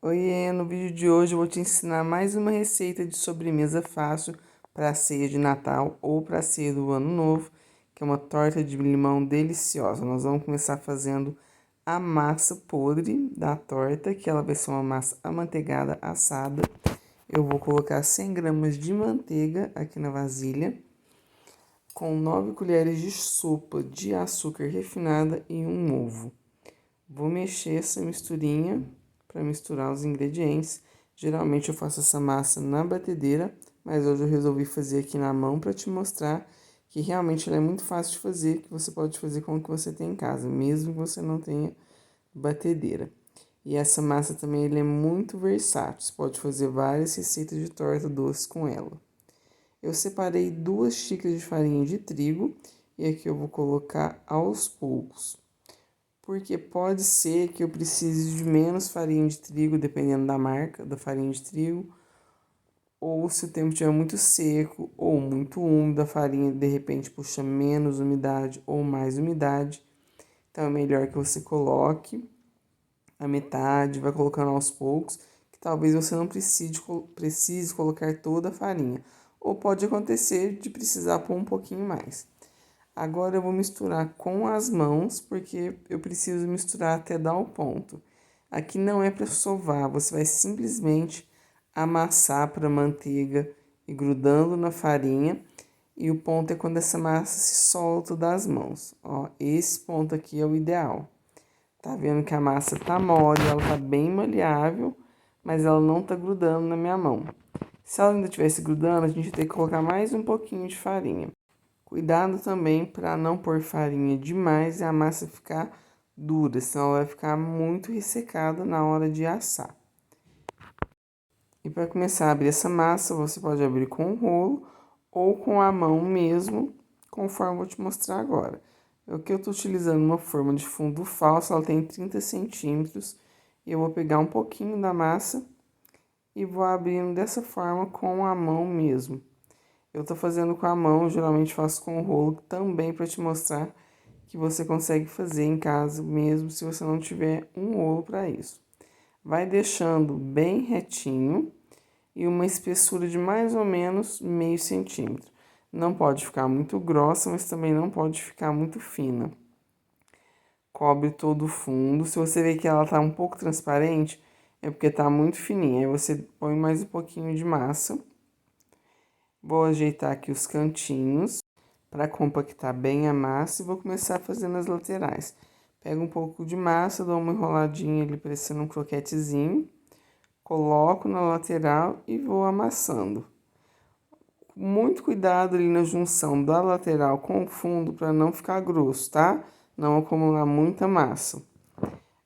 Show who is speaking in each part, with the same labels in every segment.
Speaker 1: Oiê, no vídeo de hoje eu vou te ensinar mais uma receita de sobremesa fácil para a ceia de Natal ou para a ceia do Ano Novo, que é uma torta de limão deliciosa. Nós vamos começar fazendo a massa podre da torta, que ela vai ser uma massa amanteigada assada. Eu vou colocar 100 gramas de manteiga aqui na vasilha, com 9 colheres de sopa de açúcar refinada e um ovo. Vou mexer essa misturinha para misturar os ingredientes. Geralmente eu faço essa massa na batedeira, mas hoje eu resolvi fazer aqui na mão para te mostrar que realmente ela é muito fácil de fazer, que você pode fazer com o que você tem em casa, mesmo que você não tenha batedeira. E essa massa também ele é muito versátil, você pode fazer várias receitas de torta doce com ela. Eu separei 2 xícaras de farinha de trigo e aqui eu vou colocar aos poucos. Porque pode ser que eu precise de menos farinha de trigo, dependendo da marca da farinha de trigo, ou se o tempo estiver muito seco ou muito úmido, a farinha de repente puxa menos umidade ou mais umidade. Então é melhor que você coloque a metade, vai colocando aos poucos, que talvez você não precise colocar toda a farinha. Ou pode acontecer de precisar pôr um pouquinho mais. Agora eu vou misturar com as mãos, porque eu preciso misturar até dar o ponto. Aqui não é para sovar, você vai simplesmente amassar para a manteiga e grudando na farinha. E o ponto é quando essa massa se solta das mãos. Ó, esse ponto aqui é o ideal. Tá vendo que a massa tá mole, ela tá bem maleável, mas ela não tá grudando na minha mão. Se ela ainda estivesse grudando, a gente tem que colocar mais um pouquinho de farinha. Cuidado também para não pôr farinha demais e a massa ficar dura, senão ela vai ficar muito ressecada na hora de assar. E para começar a abrir essa massa, você pode abrir com um rolo ou com a mão mesmo, conforme eu vou te mostrar agora. Aqui eu estou utilizando uma forma de fundo falso, ela tem 30 centímetros. E eu vou pegar um pouquinho da massa e vou abrindo dessa forma com a mão mesmo. Eu tô fazendo com a mão, geralmente faço com o rolo também para te mostrar que você consegue fazer em casa mesmo se você não tiver um rolo para isso. Vai deixando bem retinho e uma espessura de mais ou menos meio centímetro. Não pode ficar muito grossa, mas também não pode ficar muito fina. Cobre todo o fundo. Se você ver que ela tá um pouco transparente, é porque tá muito fininha. Aí você põe mais um pouquinho de massa. Vou ajeitar aqui os cantinhos para compactar bem a massa e vou começar fazendo as laterais. Pego um pouco de massa, dou uma enroladinha ali parecendo um croquetezinho, coloco na lateral e vou amassando. Muito cuidado ali na junção da lateral com o fundo para não ficar grosso, tá? Não acumular muita massa.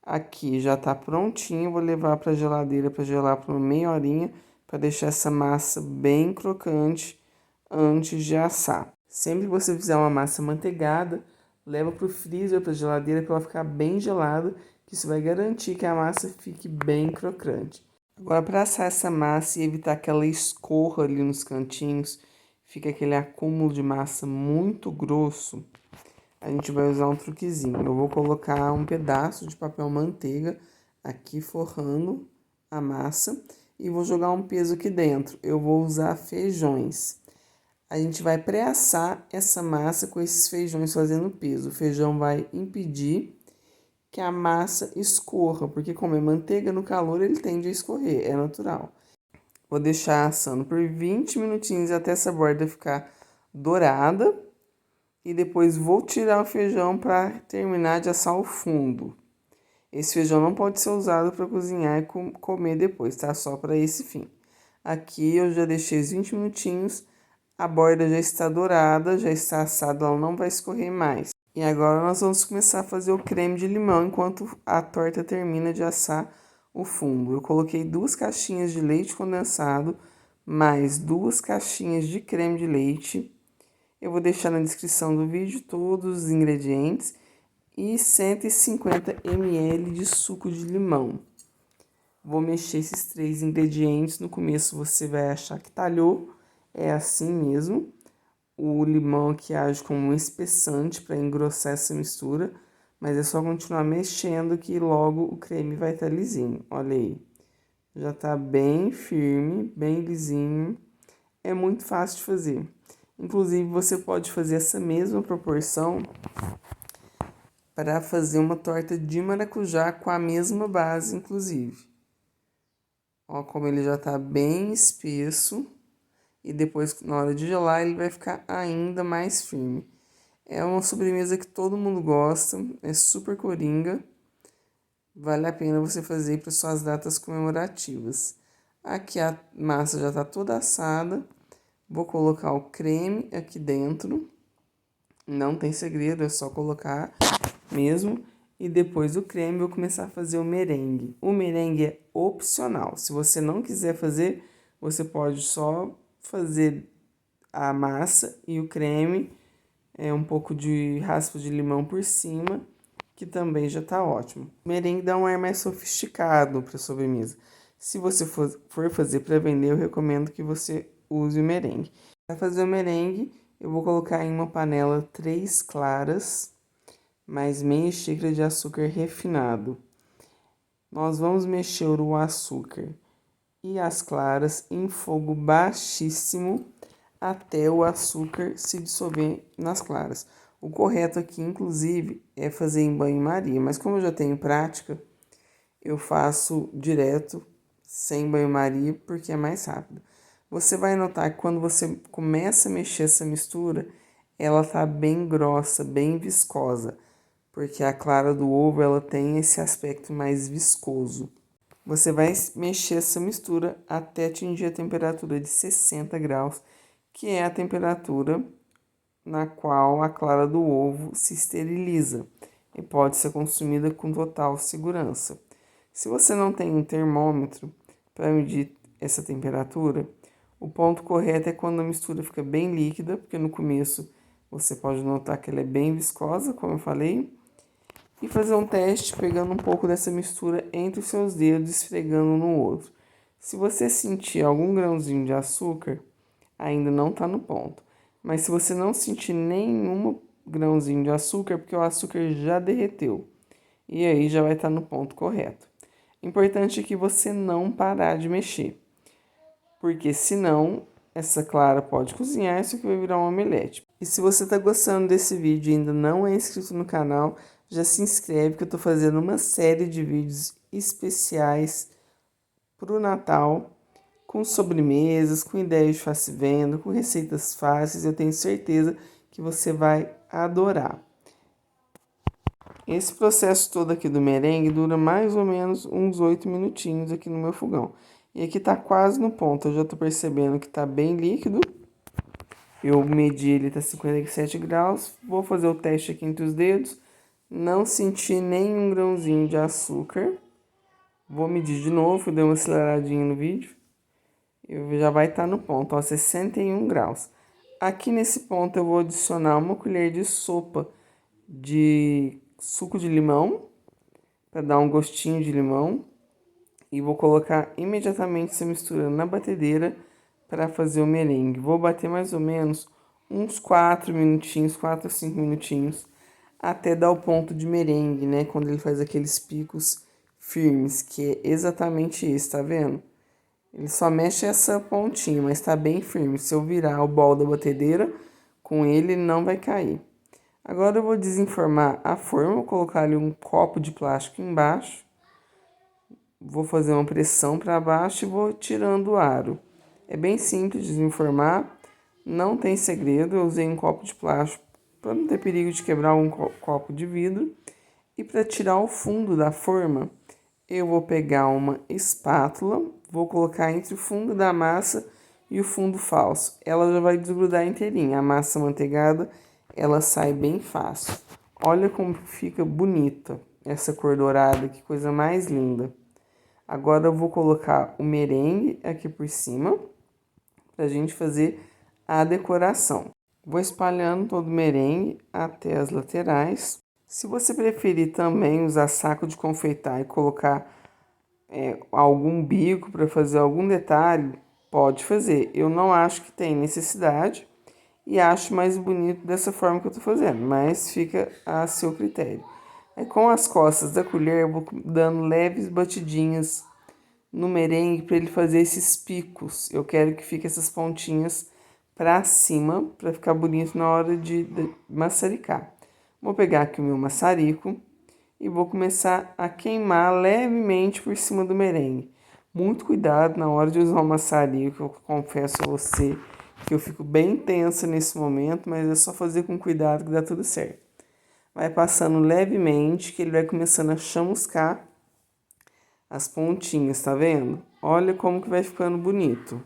Speaker 1: Aqui já tá prontinho, vou levar para a geladeira para gelar por uma meia horinha para deixar essa massa bem crocante antes de assar. Sempre que você fizer uma massa manteigada, leva para o freezer, para a geladeira, para ela ficar bem gelada, que isso vai garantir que a massa fique bem crocante. Agora, para assar essa massa e evitar que ela escorra ali nos cantinhos, fica aquele acúmulo de massa muito grosso, a gente vai usar um truquezinho. Eu vou colocar um pedaço de papel manteiga aqui forrando a massa e vou jogar um peso aqui dentro. Eu vou usar feijões. A gente vai pré-assar essa massa com esses feijões fazendo peso. O feijão vai impedir que a massa escorra, porque como é manteiga no calor, ele tende a escorrer, é natural. Vou deixar assando por 20 minutinhos até essa borda ficar dourada. E depois vou tirar o feijão para terminar de assar o fundo. Esse feijão não pode ser usado para cozinhar e comer depois, tá? Só para esse fim. Aqui eu já deixei os 20 minutinhos. A borda já está dourada, já está assada, ela não vai escorrer mais. E agora nós vamos começar a fazer o creme de limão enquanto a torta termina de assar o fundo. Eu coloquei 2 caixinhas de leite condensado, mais 2 caixinhas de creme de leite. Eu vou deixar na descrição do vídeo todos os ingredientes e 150 ml de suco de limão. Vou mexer esses 3 ingredientes. No começo você vai achar que talhou, é assim mesmo. O limão aqui age como um espessante para engrossar essa mistura, mas é só continuar mexendo que logo o creme vai estar lisinho. Olha aí, Já tá bem firme, bem lisinho. É muito fácil de fazer. Inclusive, você pode fazer essa mesma proporção para fazer uma torta de maracujá com a mesma base, inclusive. Ó, como ele já tá bem espesso e depois, na hora de gelar, ele vai ficar ainda mais firme. É uma sobremesa que todo mundo gosta, é super coringa. Vale a pena você fazer para suas datas comemorativas. Aqui a massa já está toda assada. Vou colocar o creme aqui dentro. Não tem segredo, é só colocar mesmo. E depois do creme vou começar a fazer o merengue. O merengue é opcional. Se você não quiser fazer, você pode só fazer a massa e o creme, um pouco de raspa de limão por cima, que também já está ótimo. O merengue dá um ar mais sofisticado para a sobremesa. Se você for fazer para vender, eu recomendo que você use o merengue. Para fazer o merengue, eu vou colocar em uma panela 3 claras, mais meia xícara de açúcar refinado. Nós vamos mexer o açúcar e as claras em fogo baixíssimo até o açúcar se dissolver nas claras. O correto aqui, inclusive, é fazer em banho-maria, mas como eu já tenho prática, eu faço direto, sem banho-maria, porque é mais rápido. Você vai notar que quando você começa a mexer essa mistura, ela tá bem grossa, bem viscosa, porque a clara do ovo ela tem esse aspecto mais viscoso. Você vai mexer essa mistura até atingir a temperatura de 60 graus, que é a temperatura na qual a clara do ovo se esteriliza e pode ser consumida com total segurança. Se você não tem um termômetro para medir essa temperatura, o ponto correto é quando a mistura fica bem líquida, porque no começo você pode notar que ela é bem viscosa, como eu falei, e fazer um teste pegando um pouco dessa mistura entre os seus dedos, esfregando um no outro. Se você sentir algum grãozinho de açúcar, ainda não está no ponto. Mas se você não sentir nenhum grãozinho de açúcar, é porque o açúcar já derreteu. E aí já vai estar no ponto correto. Importante é que você não parar de mexer. Porque senão essa clara pode cozinhar e isso aqui vai virar um omelete. E se você está gostando desse vídeo e ainda não é inscrito no canal, já se inscreve que eu estou fazendo uma série de vídeos especiais para o Natal, com sobremesas, com ideias de fácil venda, com receitas fáceis. Eu tenho certeza que você vai adorar. Esse processo todo aqui do merengue dura mais ou menos uns 8 minutinhos aqui no meu fogão. E aqui tá quase no ponto, eu já tô percebendo que tá bem líquido. Eu medi, ele tá 57 graus. Vou fazer o teste aqui entre os dedos. Não senti nenhum grãozinho de açúcar. Vou medir de novo, dei uma aceleradinha no vídeo. Já vai estar no ponto, ó, 61 graus. Aqui nesse ponto eu vou adicionar uma colher de sopa de suco de limão, para dar um gostinho de limão. E vou colocar imediatamente essa mistura na batedeira para fazer o merengue. Vou bater mais ou menos uns 4 minutinhos, 4 a 5 minutinhos, até dar o ponto de merengue, né? Quando ele faz aqueles picos firmes, que é exatamente isso, tá vendo? Ele só mexe essa pontinha, mas tá bem firme. Se eu virar o bol da batedeira, com ele não vai cair. Agora eu vou desenformar a forma, vou colocar ali um copo de plástico embaixo. Vou fazer uma pressão para baixo e vou tirando o aro. É bem simples desenformar, não tem segredo. Eu usei um copo de plástico para não ter perigo de quebrar um copo de vidro. E para tirar o fundo da forma, eu vou pegar uma espátula, vou colocar entre o fundo da massa e o fundo falso. Ela já vai desgrudar inteirinha. A massa manteigada, ela sai bem fácil. Olha como fica bonita essa cor dourada, que coisa mais linda. Agora eu vou colocar o merengue aqui por cima, pra gente fazer a decoração. Vou espalhando todo o merengue até as laterais. Se você preferir também usar saco de confeitar e colocar algum bico para fazer algum detalhe, pode fazer. Eu não acho que tem necessidade e acho mais bonito dessa forma que eu tô fazendo, mas fica a seu critério. Aí com as costas da colher eu vou dando leves batidinhas no merengue para ele fazer esses picos. Eu quero que fique essas pontinhas para cima, para ficar bonito na hora de maçaricar. Vou pegar aqui o meu maçarico e vou começar a queimar levemente por cima do merengue. Muito cuidado na hora de usar o maçarico, eu confesso a você que eu fico bem tensa nesse momento, mas é só fazer com cuidado que dá tudo certo. Vai passando levemente que ele vai começando a chamuscar as pontinhas, tá vendo? Olha como que vai ficando bonito.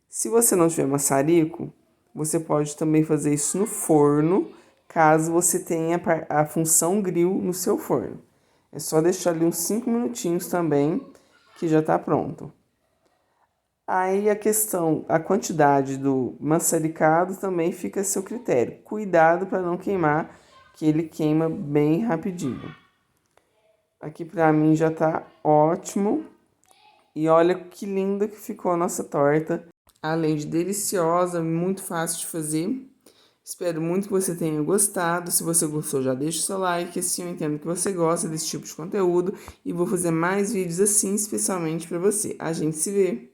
Speaker 1: Se você não tiver maçarico, você pode também fazer isso no forno, caso você tenha a função grill no seu forno. É só deixar ali uns 5 minutinhos também, que já tá pronto. Aí a quantidade do maçaricado também fica a seu critério. Cuidado para não queimar, que ele queima bem rapidinho. Aqui para mim já tá ótimo. E olha que linda que ficou a nossa torta. Além de deliciosa, muito fácil de fazer. Espero muito que você tenha gostado. Se você gostou, já deixa o seu like. Assim eu entendo que você gosta desse tipo de conteúdo. E vou fazer mais vídeos assim, especialmente para você. A gente se vê!